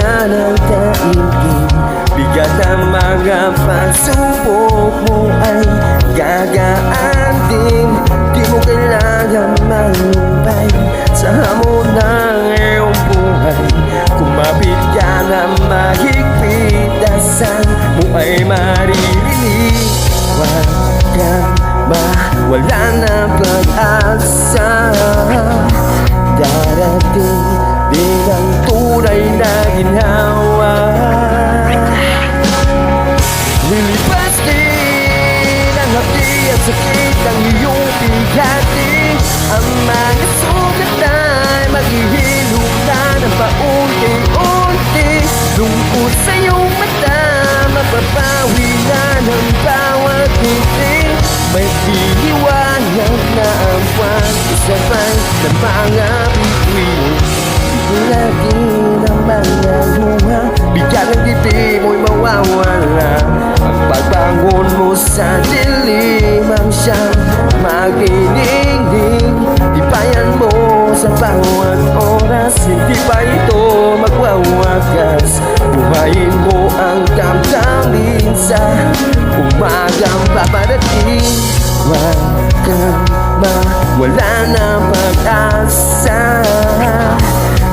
na ng daigdig. Bigat ang mga pagsubok mo ay gagaan din. Di mo kailangan malumbay sa hamon ng iyong buhay. Kumapit ka na mahigpit, dasal mo ay maririnig. Huwag kang mawala ng pag-asa. Darating din ang tunay na ginhawa. Lilipas din ang hapdi at sakit ng iyong bigati. Ang mga sugat ay maghihilom na ng paunti-unti. Lungkot sa iyong mata, mapapawi na ng bawat ngiti. May piniwanag na ang buwan, kasabay ng mga bituin. Lagi ng mga luha, bigyan ng ngiti mo'y mawawala. Ang pagbangon mo sa dilim ang siyang maginigning. Tibayan mo sa bawat oras, hindi pa ito magwawagas. Buhayin mo ang damdamin sa umagang paparating. Huwag kang mawala ng pag-asa.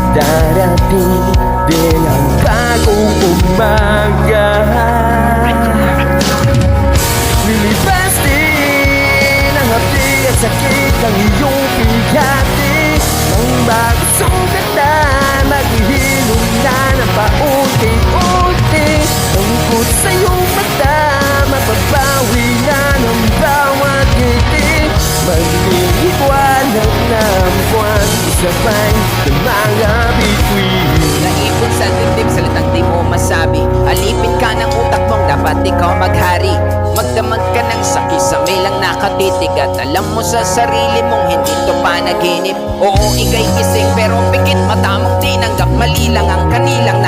Darating din ang bagong umaga. Lilipas din ang hapdi at sakit ng iyong bigati. Ang bagong sugat ay maghihilom na ng paunti-unti. Tungkot sa iyong mata, mapapawi na ng bawat ngiti. Magliliwanag na ang buwan, sabay ng mga bituin. Naipon sa dibdib, salitang di mo masabi. Alipin ka ng utak mong dapat ikaw maghari. Magdamag ka ng sakisame lang nakatitig. At alam mo sa sarili mong hindi to panaginip. Oo, ika'y gising pero pikit mata mong tinanggap. Mali lang ang kanilang